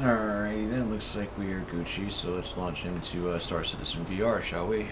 Alrighty then, looks like we are Gucci, so let's launch into Star Citizen VR, shall we?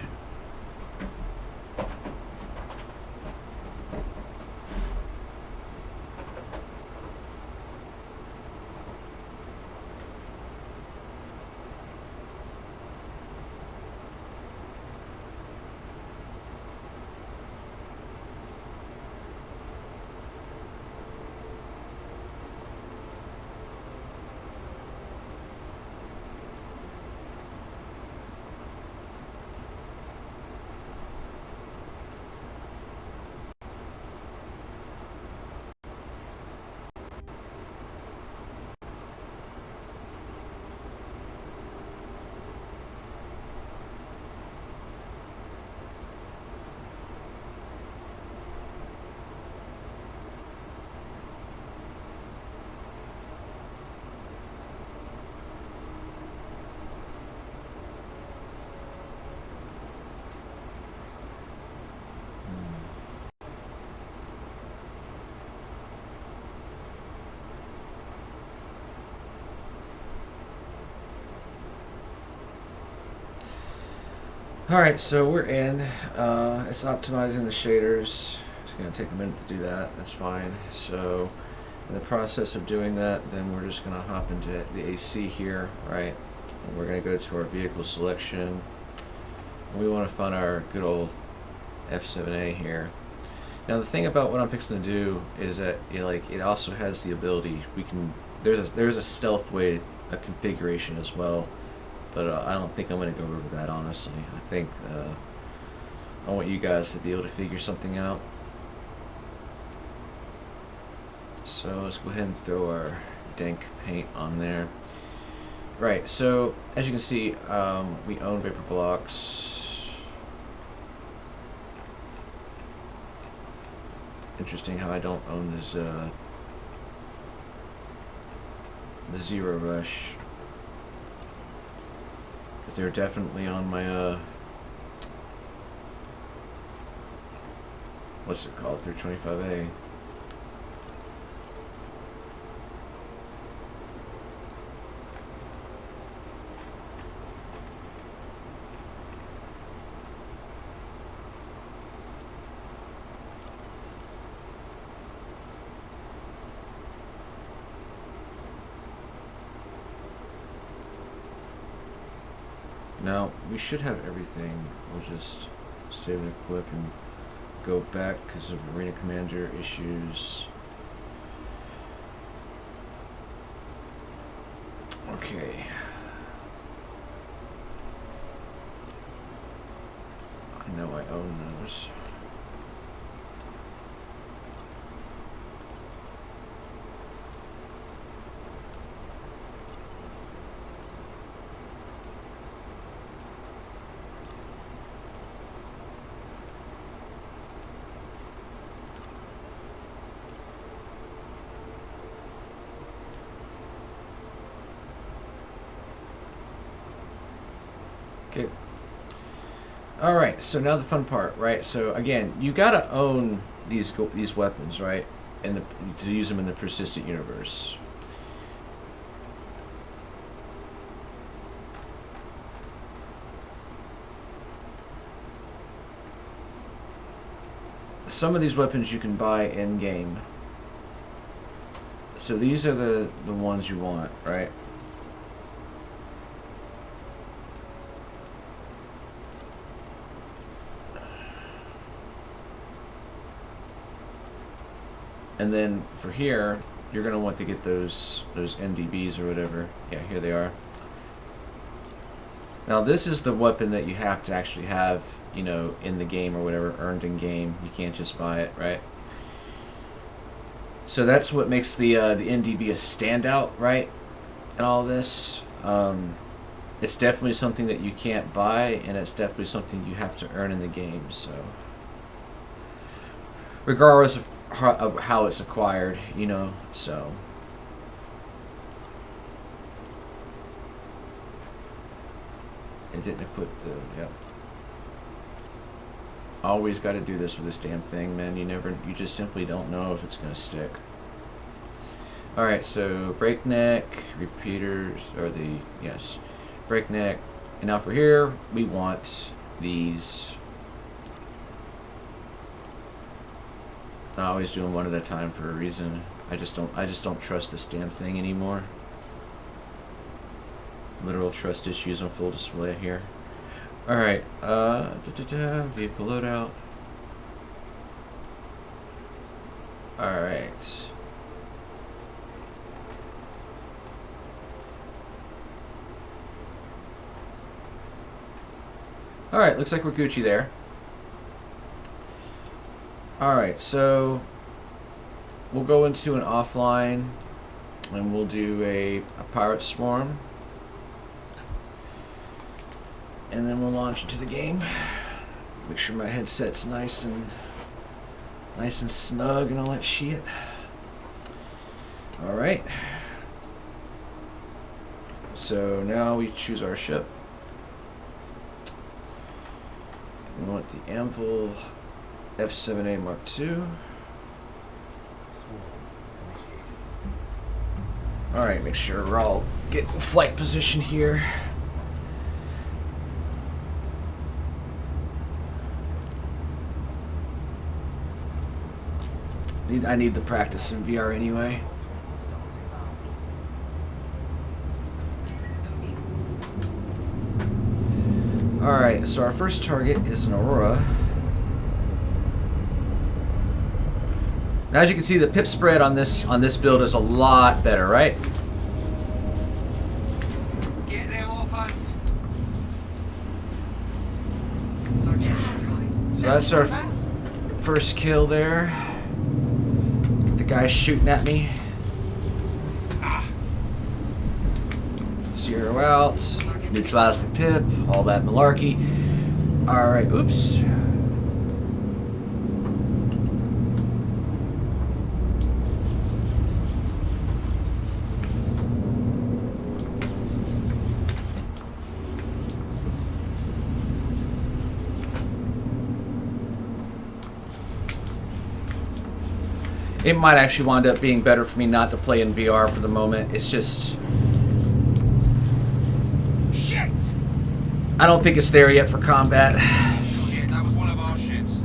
Alright, so we're in. It's optimizing the shaders. It's going to take a minute to do that. That's fine. So, in the process of doing that, then we're just going to hop into the AC here, right? And we're going to go to our vehicle selection. And we want to find our good old F7A here. Now, the thing about what I'm fixing to do is that it also has the ability. There's a stealth way, a configuration as well. But I don't think I'm going to go over that, honestly. I think I want you guys to be able to figure something out. So let's go ahead and throw our dank paint on there. Right, so as you can see, we own vapor blocks. Interesting how I don't own this, the Zero Rush. They're definitely on my, what's it called, 325A. Now, we should have everything. We'll just save and equip and go back because of Arena Commander issues. Okay. I know I own those. Okay. Alright, so now the fun part, right? So again, you gotta own these weapons, right? And to use them in the persistent universe. Some of these weapons you can buy in game. So these are the ones you want, right? And then for here, you're gonna want to get those NDBs or whatever. Yeah, here they are. Now this is the weapon that you have to actually have, you know, in the game or whatever, earned in game. You can't just buy it, right? So that's what makes the NDB a standout, right? And all this. It's definitely something that you can't buy, and it's definitely something you have to earn in the game. So, regardless of how it's acquired, you know, so. It didn't equip the, yep. Always got to do this with this damn thing, man. You just simply don't know if it's going to stick. Alright, so breakneck, repeaters, or yes, breakneck. And now for here, we want these. I always do them one at a time for a reason. I just don't trust this damn thing anymore. Literal trust issues on full display here. Alright, vehicle loadout. Alright. Alright, looks like we're Gucci there. Alright, so we'll go into an offline and we'll do a pirate swarm. And then we'll launch into the game. Make sure my headset's nice and snug and all that shit. Alright. So now we choose our ship. We want the Anvil F7A Mark II. Alright, make sure we're all getting flight position here. I need the practice in VR anyway. Alright, so our first target is an Aurora. Now as you can see, the pip spread on this build is a lot better, right? Get them off us. So that's our first kill there. Get the guy shooting at me. Zero out. Neutralize the pip. All that malarkey. Alright, oops. It might actually wind up being better for me not to play in VR for the moment. It's just... Shit! I don't think it's there yet for combat. Shit, that was one of our shits.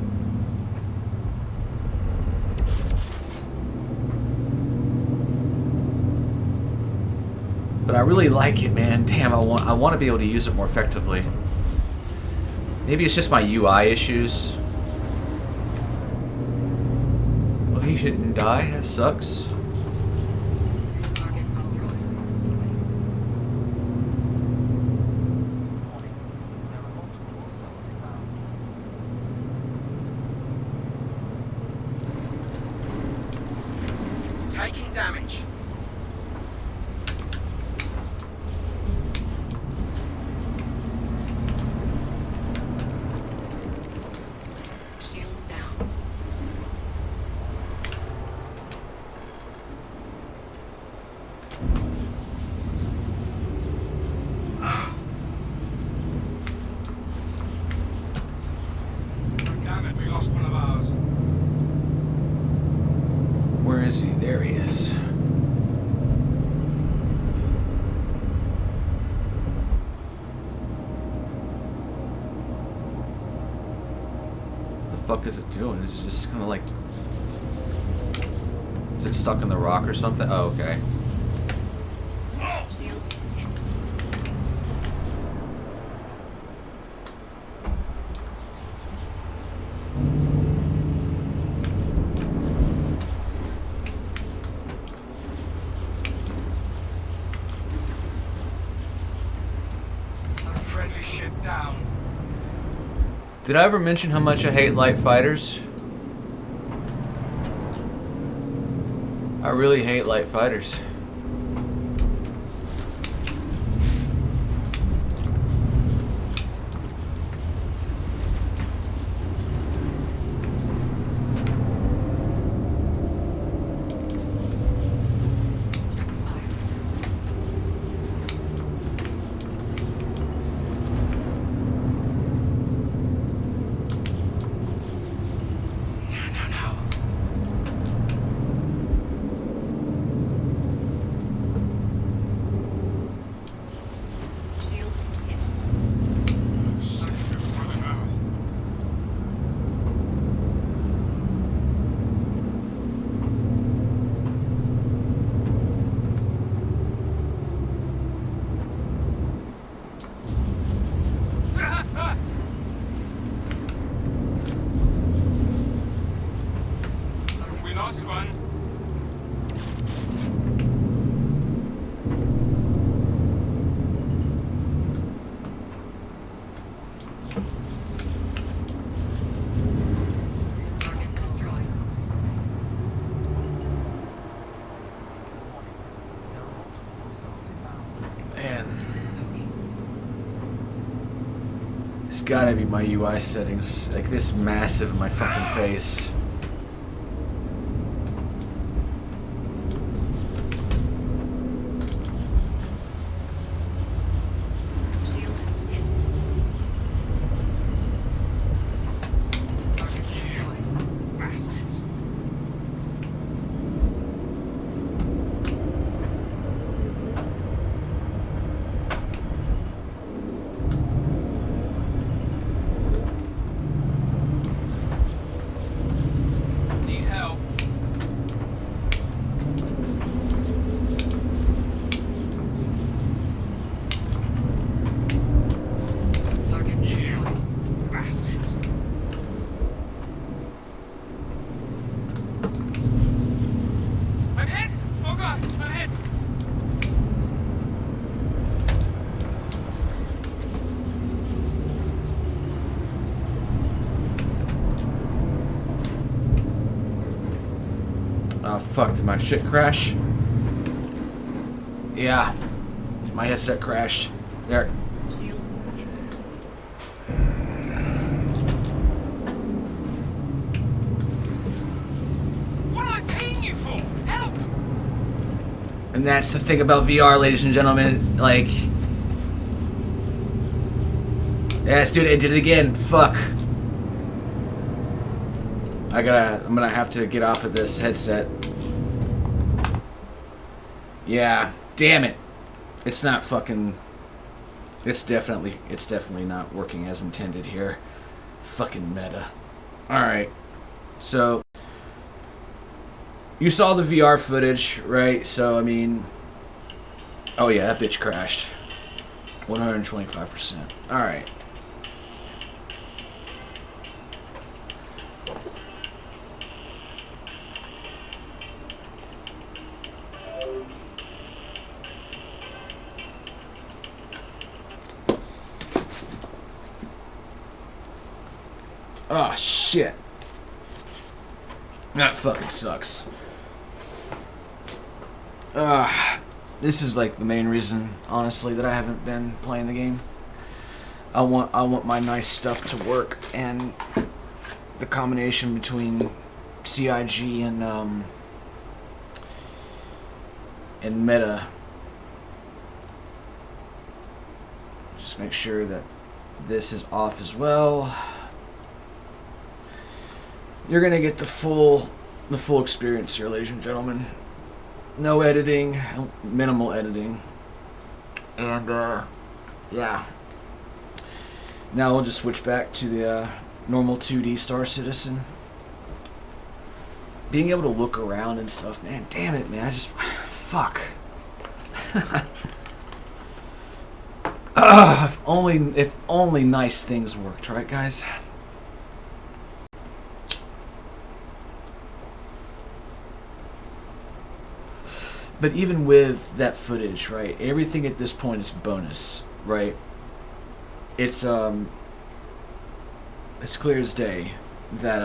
But I really like it, man. Damn, I want to be able to use it more effectively. Maybe it's just my UI issues. Well, he shouldn't die. That sucks. Taking damage. Shield down. Damn it, we lost one of ours. Where is he? There he is. What the fuck is it doing? Is it just kind of like... Is it stuck in the rock or something? Oh, okay. Shields hit. Friendly ship down. Did I ever mention how much I hate light fighters? I really hate light fighters. gotta be my UI settings. Like this massive in my fucking face. Shields hit. Target destroyed. Bastards. Need help. Target You destroyed. bastards. I'm hit! Oh god, I'm hit! Oh fuck, did my shit crash? Yeah. My headset crashed. There. Shields hit. What am I paying you for? Help! And that's the thing about VR, ladies and gentlemen. Like, yes, dude, it did it again. Fuck. I'm gonna have to get off of this headset. Yeah, damn it. It's not fucking. It's definitely not working as intended here. Fucking meta. All right, so. You saw the VR footage, right? So, I mean... Oh, yeah, that bitch crashed. 125%. Alright. Oh, shit. That fucking sucks. This is like the main reason, honestly, that I haven't been playing the game. I want my nice stuff to work, and the combination between CIG and meta. Just make sure that this is off as well. You're gonna get the full experience here, ladies and gentlemen. No editing, minimal editing, and yeah. Now we'll just switch back to the normal 2D Star Citizen. Being able to look around and stuff, man. Damn it, man. I just fuck. If only nice things worked, right, guys? But even with that footage, right, everything at this point is bonus, right? It's clear as day that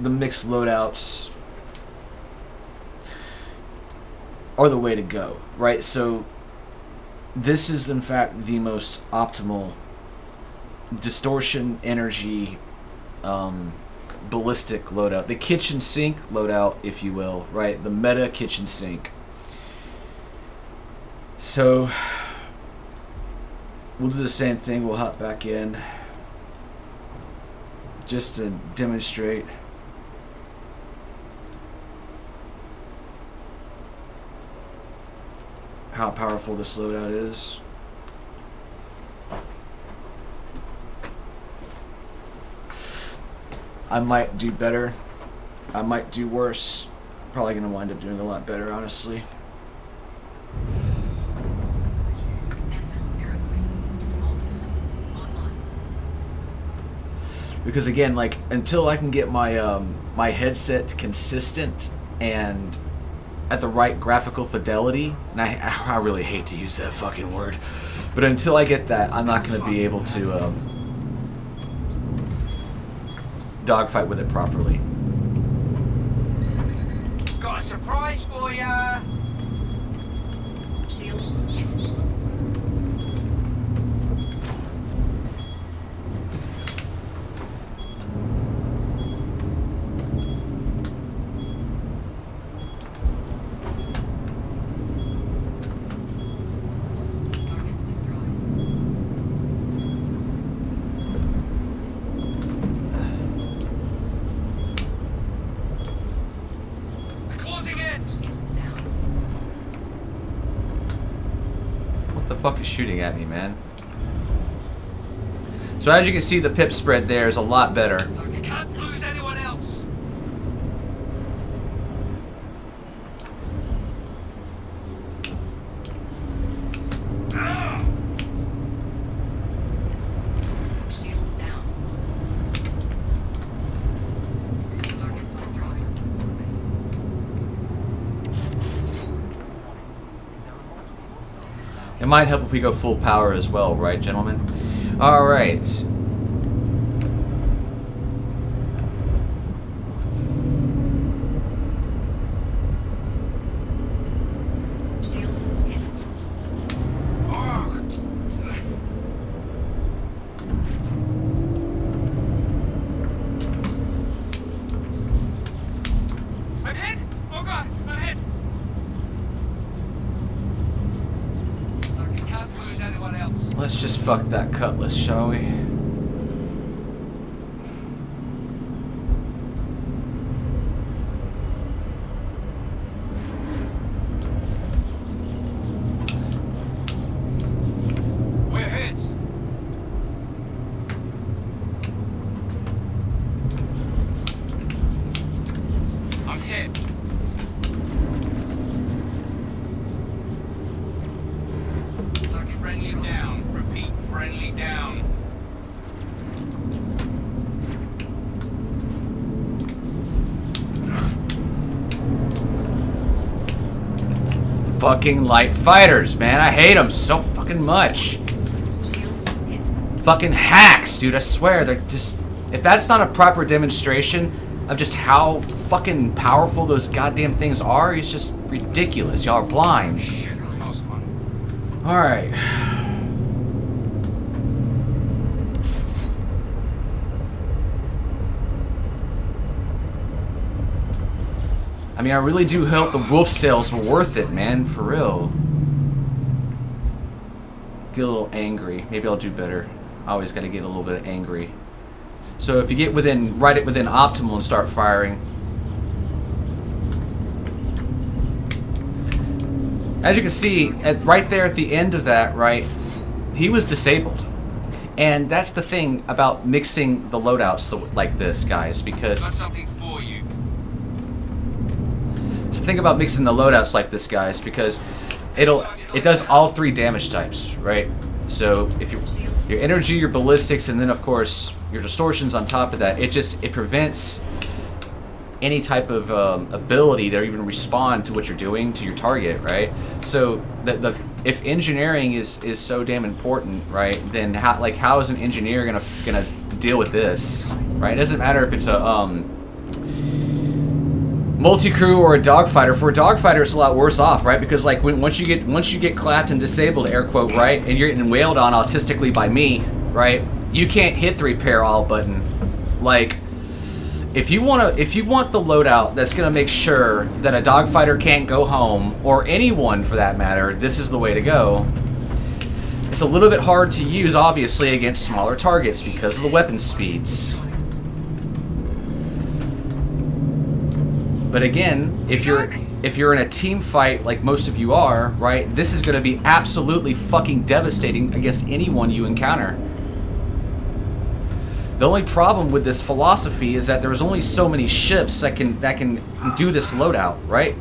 the mixed loadouts are the way to go, right? So this is in fact the most optimal distortion energy ballistic loadout, the kitchen sink loadout, if you will, right? The meta kitchen sink. So we'll do the same thing. We'll hop back in just to demonstrate how powerful this loadout is. I might do better. I might do worse. Probably gonna wind up doing a lot better, honestly. Because again, like, until I can get my my headset consistent and at the right graphical fidelity, and I really hate to use that fucking word, but until I get that, I'm not gonna be able to dogfight with it properly. Got a surprise for ya! Shields hit. fuck is shooting at me, man? So as you can see, the pip spread there is a lot better. You can't lose anyone else. Shield down. Target destroyed. It might help if we go full power as well, right, gentlemen? All right. Shields hit. I'm hit! Oh god, I'm hit! Target Can't lose anyone else. Let's just fuck that cutlass, shall we? We're hit! I'm hit. target Friendly destroyed. down. Repeat, friendly down. Fucking light fighters, man. I hate them so fucking much. Shields hit. Fucking hacks, dude. I swear, they're just... If that's not a proper demonstration of just how fucking powerful those goddamn things are, it's just ridiculous. Y'all are blind. Shit, lost one. Alright. I mean, I really do hope the wolf sales were worth it, man. For real. Get a little angry. Maybe I'll do better. I always gotta get a little bit angry. So if you get within, right it within optimal and start firing. As you can see, right there at the end of that, right, he was disabled. And that's the thing about mixing the loadouts like this, guys, because Got something for you. it's the thing about mixing the loadouts like this, guys, because it does all three damage types, right? So if your energy, your ballistics, and then of course your distortions on top of that, it prevents any type of ability to even respond to what you're doing to your target, right? So if engineering is so damn important, right? Then how is an engineer gonna deal with this, right? It doesn't matter if it's a multi-crew or a dogfighter. For a dogfighter, it's a lot worse off, right? Because like once you get clapped and disabled, air quote, right, and you're getting wailed on autistically by me, right? You can't hit the repair all button. Like, if you want the loadout that's gonna make sure that a dogfighter can't go home, or anyone for that matter, this is the way to go. It's a little bit hard to use, obviously, against smaller targets because of the weapon speeds. But again, if you're in a team fight like most of you are, right, this is going to be absolutely fucking devastating against anyone you encounter. The only problem with this philosophy is that there's only so many ships that can do this loadout, right?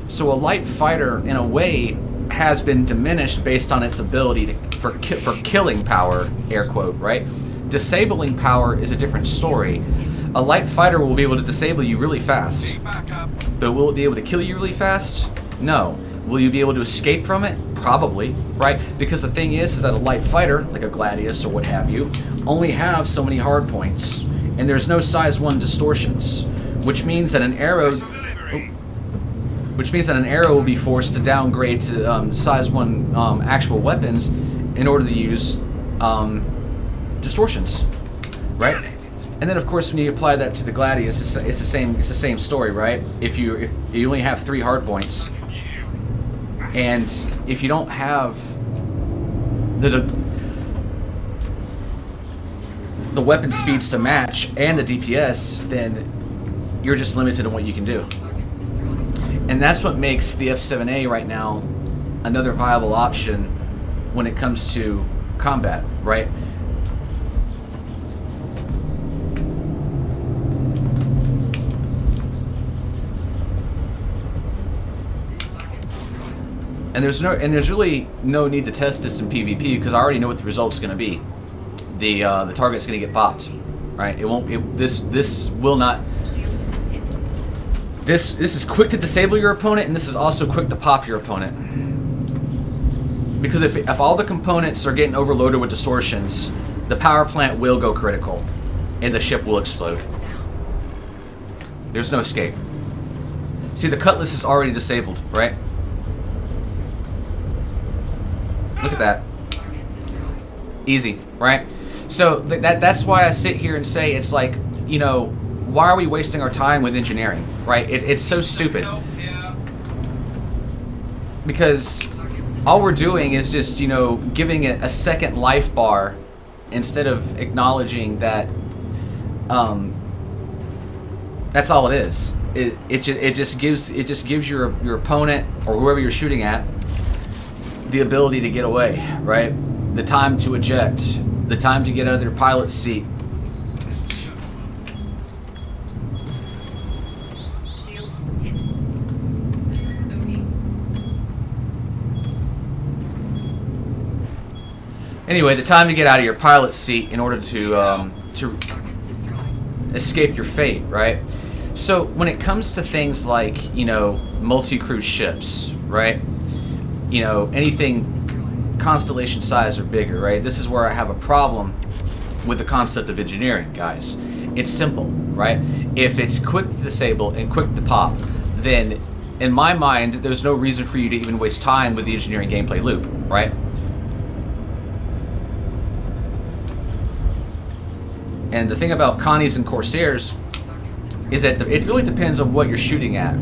So a light fighter, in a way, has been diminished based on its ability for killing power, air quote, right? Disabling power is a different story. A light fighter will be able to disable you really fast. Back up. But will it be able to kill you really fast? No. Will you be able to escape from it? Probably, right? Because the thing is that a light fighter, like a Gladius or what have you, only have so many hard points. And there's no size 1 distortions. Which means that an arrow will be forced to downgrade to size 1 actual weapons in order to use distortions. Right? And then, of course, when you apply that to the Gladius, it's the same story, right? If you only have 3 hard points, and if you don't have the weapon speeds to match and the DPS, then you're just limited in what you can do. Target destroyed. And that's what makes the F7A right now another viable option when it comes to combat, right? And there's really no need to test this in PvP because I already know what the result's going to be. The target's going to get popped, right? It won't. This will not. Shields hit. This is quick to disable your opponent, and this is also quick to pop your opponent. Because if all the components are getting overloaded with distortions, the power plant will go critical, and the ship will explode. Down. There's no escape. See, the cutlass is already disabled, right? Look at that. Target destroyed. Easy, right? So that's why I sit here and say it's like, you know, why are we wasting our time with engineering, right? It's so stupid. Because all we're doing is just, you know, giving it a second life bar instead of acknowledging that that's all it is. It just gives your opponent or whoever you're shooting at the ability to get away, right? The time to eject, the time to get out of their pilot's seat. Shields hit. Bogey. Anyway, the time to get out of your pilot's seat in order to Target destroyed. escape your fate, right? So when it comes to things like, you know, multi-crew ships, right? You know, anything Destroyed. constellation size or bigger, right? This is where I have a problem with the concept of engineering, guys. It's simple, right? If it's quick to disable and quick to pop, then in my mind, there's no reason for you to even waste time with the engineering gameplay loop, right? And the thing about Connies and Corsairs Target destroyed. is that it really depends on what you're shooting at,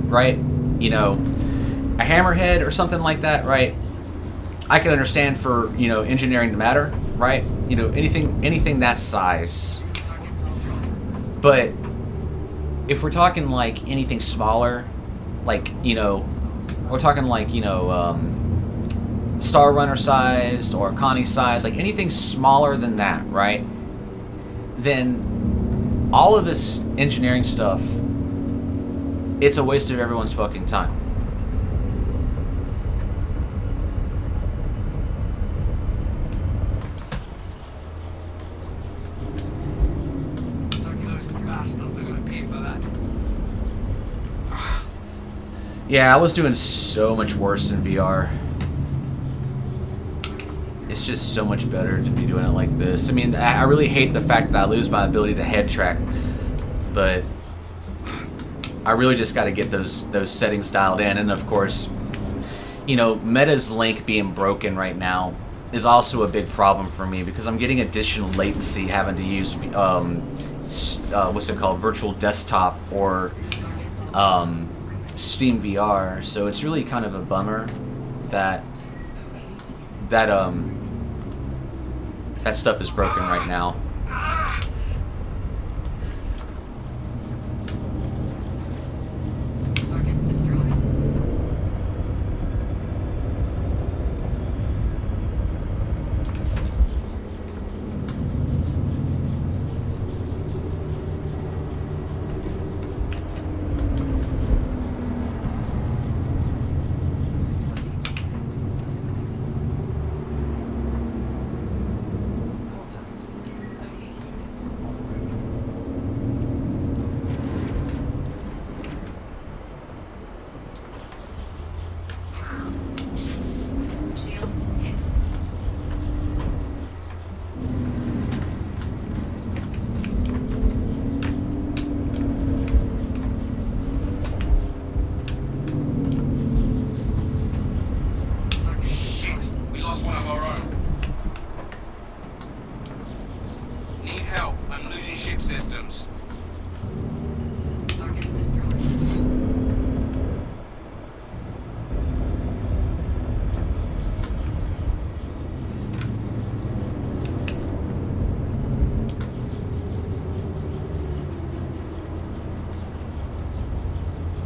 right? You know, a hammerhead or something like that, right? I can understand for, you know, engineering to matter, right? You know, anything that size. Target destroyed. But if we're talking like anything smaller, like, you know, we're talking like, you know, Star Runner sized or Connie size, like anything smaller than that, right? Then all of this engineering stuff, it's a waste of everyone's fucking time. Target destroyed. Bastards, they're gonna pay for that. Yeah, I was doing so much worse in VR. It's just so much better to be doing it like this. I mean, I really hate the fact that I lose my ability to head track, but I really just got to get those settings dialed in. And of course, you know, Meta's link being broken right now is also a big problem for me because I'm getting additional latency having to use what's it called, virtual desktop or Steam VR. So it's really kind of a bummer that that stuff is broken right now. Target destroyed. Shields hit. Target Shit, destroyed. we lost one of our own. Need help. I'm losing ship systems. Target destroyed.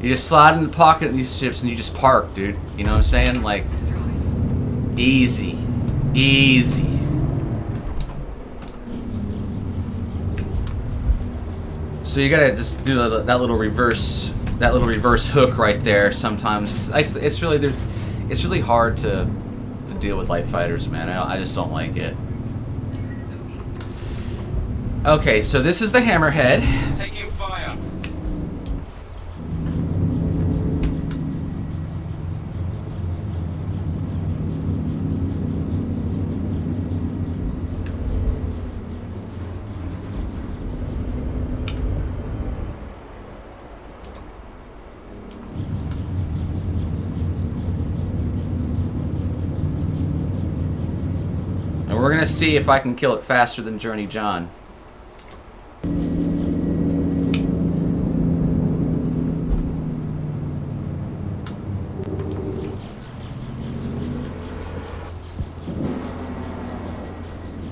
You just slide in the pocket of these ships and you just park, dude. You know what I'm saying? Like, Destroyed. easy. Easy. So you gotta just do that little reverse hook right there. Sometimes it's really hard to deal with light fighters, man. I just don't like it. Okay, so this is the hammerhead. Taking fire. And we're gonna see if I can kill it faster than Journey John.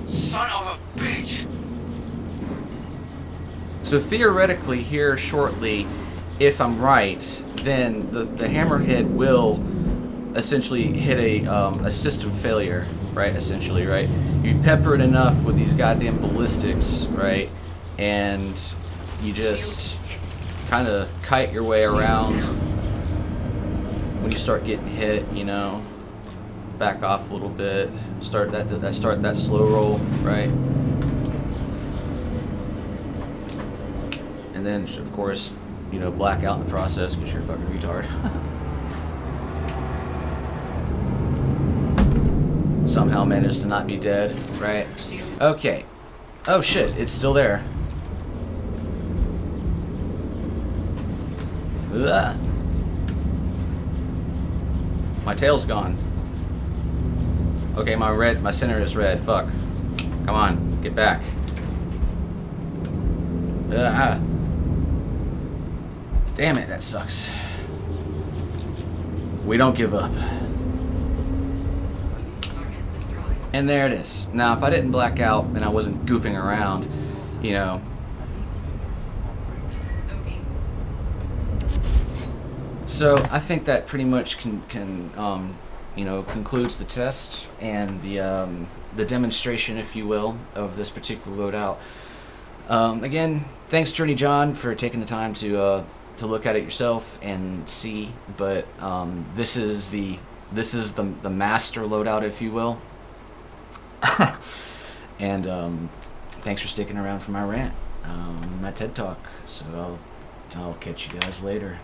Son of a bitch. So theoretically here shortly, if I'm right, then the hammerhead will essentially hit a system failure, right? Essentially, right? You pepper it enough with these goddamn ballistics, right? And you just kind of kite your way around when you start getting hit, you know. Back off a little bit. Start that slow roll, right? And then, of course, you know, black out in the process because you're a fucking retard. Somehow managed to not be dead, right? Okay. Oh shit, it's still there. Ugh. My tail's gone. Okay, my center is red. Fuck. Come on, get back. Ah. Damn it, that sucks. We don't give up. Target destroyed. And there it is. Now, if I didn't black out and I wasn't goofing around, you know. Bogey. So I think that pretty much can you know, concludes the test and the demonstration, if you will, of this particular loadout. Again, thanks Journey John for taking the time to look at it yourself and see. But this is the master loadout, if you will. And thanks for sticking around for my rant, my TED Talk. So I'll catch you guys later.